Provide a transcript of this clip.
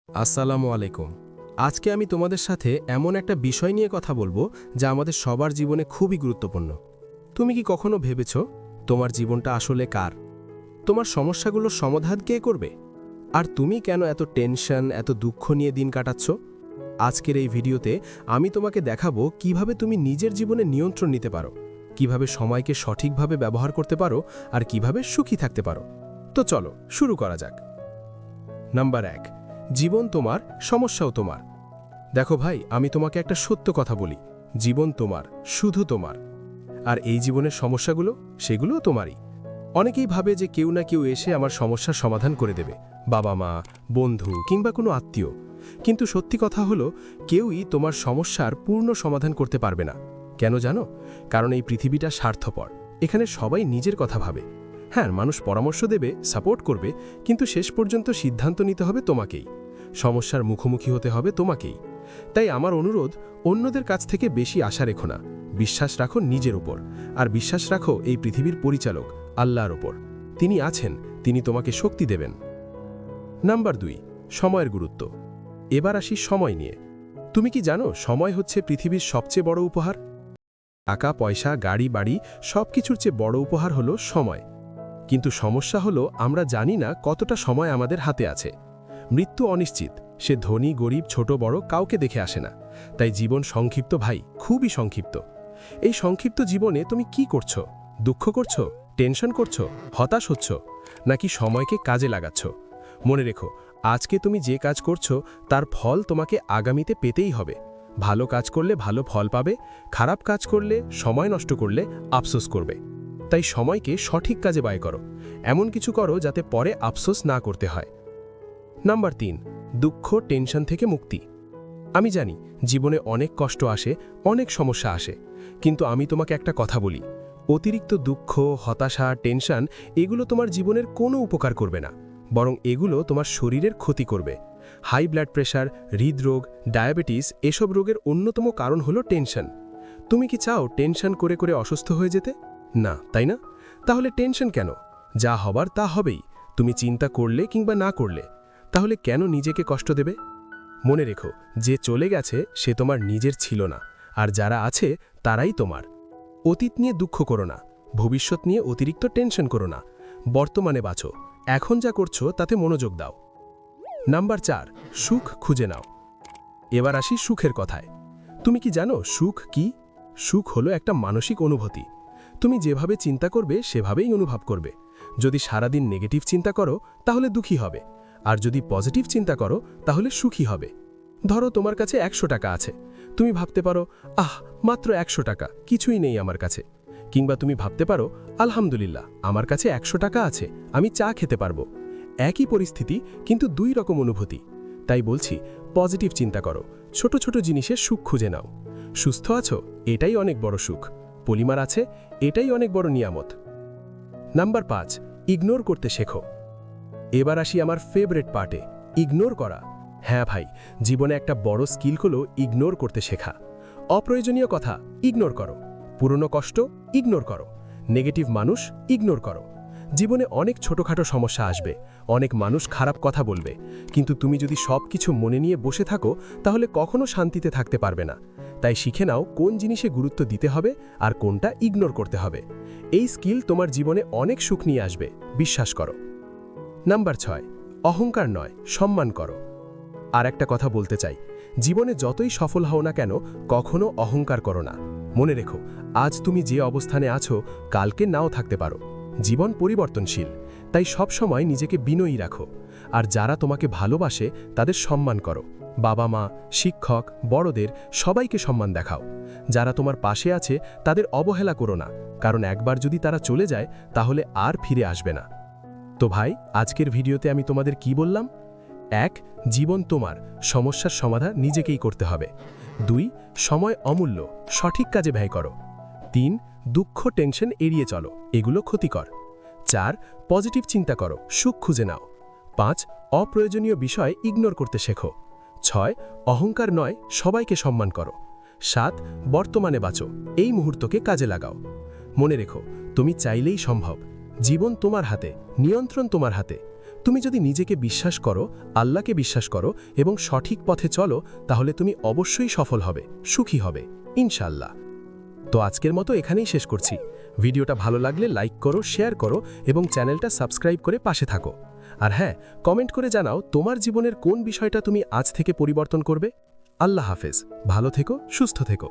আসসালামু আলাইকুম। আজকে আমি তোমাদের সাথে এমন একটা বিষয় নিয়ে কথা বলবো যা আমাদের সবার জীবনে খুবই গুরুত্বপূর্ণ। তুমি কি কখনো ভেবেছো তোমার জীবনটা আসলে কার? তোমার সমস্যাগুলোর সমাধান কে করবে? আর তুমি কেন এত টেনশন, এত দুঃখ নিয়ে দিন কাটাচ্ছ? আজকের এই ভিডিওতে আমি তোমাকে দেখাবো কিভাবে তুমি নিজের জীবনে নিয়ন্ত্রণ নিতে পারো, কিভাবে সময়কে সঠিকভাবে ব্যবহার করতে পারো, আর কিভাবে সুখী থাকতে পারো। তো চলো শুরু করা যাক। নাম্বার 1, জীবন তোমার, সমস্যাও তোমার। দেখো ভাই, আমি তোমাকে একটা সত্য কথা বলি, জীবন তোমার, শুধু তোমার। আর এই জীবনের সমস্যাগুলো, সেগুলোও তোমারই। অনেকেই ভাবে যে কেউ না কেউ এসে আমার সমস্যার সমাধান করে দেবে, বাবা মা, বন্ধু কিংবা কোনো আত্মীয়। কিন্তু সত্যি কথা হলো, কেউই তোমার সমস্যার পূর্ণ সমাধান করতে পারবে না। কেন জানো? কারণ এই পৃথিবীটা স্বার্থপর। এখানে সবাই নিজের কথা ভাবে। হ্যাঁ, মানুষ পরামর্শ দেবে, সাপোর্ট করবে, কিন্তু শেষ পর্যন্ত সিদ্ধান্ত নিতে হবে তোমাকেই। সমস্যার মুখোমুখি হতে হবে তোমাকেই। তাই আমার অনুরোধ, অন্যদের কাছ থেকে বেশি আশা রেখো না। বিশ্বাস রাখো নিজের উপর। আর বিশ্বাস রাখো এই পৃথিবীর পরিচালক আল্লাহর ওপর। তিনি আছেন, তিনি তোমাকে শক্তি দেবেন। নাম্বার 2, সময়ের গুরুত্ব। এবার আসি সময় নিয়ে। তুমি কি জানো সময় হচ্ছে পৃথিবীর সবচেয়ে বড় উপহার? টাকা পয়সা, গাড়ি বাড়ি সবকিছুর চেয়ে বড় উপহার হলো সময়। কিন্তু সমস্যা হলো আমরা জানি না কতটা সময় আমাদের হাতে আছে। মৃত্যু অনিশ্চিত, সে ধনী গরিব ছোট বড় কাউকে দেখে আসে না। তাই জীবন সংক্ষিপ্ত ভাই, খুবই সংক্ষিপ্ত। এই সংক্ষিপ্ত জীবনে তুমি কি করছো? দুঃখ করছো, টেনশন করছো, হতাশ হচ্ছ, নাকি সময়কে কাজে লাগাচ্ছ? মনে রেখো, আজকে তুমি যে কাজ করছো তার ফল তোমাকে আগামীতে পেতেই হবে। ভালো কাজ করলে ভালো ফল পাবে, খারাপ কাজ করলে, সময় নষ্ট করলে আফসোস করবে। তাই সময়কে সঠিক কাজে ব্যয় করো। এমন কিছু করো যাতে পরে আফসোস না করতে হয়। নাম্বার 3, দুঃখ টেনশন থেকে মুক্তি। আমি জানি জীবনে অনেক কষ্ট আসে, অনেক সমস্যা আসে, কিন্তু আমি তোমাকে একটা কথা বলি, অতিরিক্ত দুঃখ, হতাশা, টেনশন এগুলো তোমার জীবনের কোনো উপকার করবে না, বরং এগুলো তোমার শরীরের ক্ষতি করবে। হাই ব্লাড প্রেশার, হৃদরোগ, ডায়াবেটিস এসব রোগের অন্যতম কারণ হলো টেনশন। তুমি কি চাও টেনশন করে করে অসুস্থ হয়ে যেতে? না, তাই না? তাহলে টেনশন কেন? যা হবার তা হবেই, তুমি চিন্তা করলে কিংবা না করলে। তাহলে কেন নিজেকে কষ্ট দেবে? মনে রেখো, যে চলে গেছে সে তোমার নিজের ছিল না, আর যারা আছে তারাই তোমার। অতীত নিয়ে দুঃখ করো না, ভবিষ্যৎ নিয়ে অতিরিক্ত টেনশন করো না। বর্তমানে বাঁচো, এখন যা করছো তাতে মনোযোগ দাও। নাম্বার 4, সুখ খুঁজে নাও। এবার আসি সুখের কথায়। তুমি কি জানো সুখ কি? সুখ হলো একটা মানসিক অনুভূতি। তুমি যেভাবে চিন্তা করবে সেভাবেই অনুভব করবে। যদি সারাদিন নেগেটিভ চিন্তা করো তাহলে দুঃখী হবে, আর যদি পজিটিভ চিন্তা করো তাহলে সুখী হবে। ধরো তোমার কাছে 100 টাকা আছে, তুমি ভাবতে পারো, আহ, মাত্র 100 টাকা, কিছুই নেই আমার কাছে। কিংবা তুমি ভাবতে পারো, আলহামদুলিল্লাহ, আমার কাছে 100 টাকা আছে, আমি চা খেতে পারবো। একই পরিস্থিতি, কিন্তু 2 রকম অনুভূতি। তাই বলছি, পজিটিভ চিন্তা করো, ছোট ছোট জিনিসে সুখ খুঁজে নাও। সুস্থ আছো, এটাই অনেক বড় সুখ। পরিবার আছে, এটাই অনেক বড় নিয়ামত। নাম্বার 5, ইগনোর করতে শেখো। এবার আসি আমার ফেভারিট পার্টে, ইগনোর করা। হ্যাঁ ভাই, জীবনে একটা বড় স্কিল হলো ইগনোর করতে শেখা। অপ্রয়োজনীয় কথা ইগনোর করো, পুরনো কষ্ট ইগনোর করো, নেগেটিভ মানুষ ইগনোর করো। জীবনে অনেক ছোটখাটো সমস্যা আসবে, অনেক মানুষ খারাপ কথা বলবে, কিন্তু তুমি যদি সব কিছু মনে নিয়ে বসে থাকো তাহলে কখনো শান্তিতে থাকতে পারবে না। তাই শিখে নাও কোন জিনিসে গুরুত্ব দিতে হবে আর কোনটা ইগনোর করতে হবে। এই স্কিল তোমার জীবনে অনেক সুখ নিয়ে আসবে, বিশ্বাস করো। নাম্বার 6, অহংকার নয়, সম্মান করো। আর একটা কথা বলতে চাই, জীবনে যতই সফল হও না কেন, কখনো অহংকার করো না। মনে রেখো, আজ তুমি যে অবস্থানে আছো কালকে নাও থাকতে পারো। জীবন পরিবর্তনশীল, তাই সব সময় নিজেকে বিনয়ী রাখো। আর যারা তোমাকে ভালোবাসে তাদের সম্মান করো। বাবা মা, শিক্ষক, বড়দের সবাইকে সম্মান দেখাও। যারা তোমার পাশে আছে তাদের অবহেলা করো না, কারণ একবার যদি তারা চলে যায় তাহলে আর ফিরে আসবে না। তো ভাই, আজকের ভিডিওতে আমি তোমাদের কি বললাম? 1, জীবন তোমার, সমস্যার সমাধান নিজেকেই করতে হবে। 2, সময় অমূল্য, সঠিক কাজে ব্যয় করো। 3, দুঃখ টেনশন এড়িয়ে চলো, এগুলো ক্ষতিকর। 4, পজিটিভ চিন্তা করো, সুখ খুঁজে নাও। 5, অপ্রয়োজনীয় বিষয় ইগনোর করতে শেখো। 6, অহংকার নয়, সবাইকে সম্মান করো। 7, বর্তমানে বাঁচো, এই মুহূর্তকে কাজে লাগাও। মনে রেখো, তুমি চাইলেই সম্ভব। জীবন তোমার হাতে, নিয়ন্ত্রণ তোমার হাতে। তুমি যদি নিজেকে বিশ্বাস করো, আল্লাহকে বিশ্বাস করো এবং সঠিক পথে চলো, তাহলে তুমি অবশ্যই সফল হবে, সুখী হবে, ইনশাআল্লাহ। তো আজকের মতো এখানেই শেষ করছি। ভিডিওটা ভালো লাগলে লাইক করো, শেয়ার করো এবং চ্যানেলটা সাবস্ক্রাইব করে পাশে থাকো। আর হ্যাঁ, কমেন্ট করে জানাও তোমার জীবনের কোন বিষয়টা তুমি আজ থেকে পরিবর্তন করবে। আল্লাহ হাফেজ, ভালো থেকো, সুস্থ থেকো।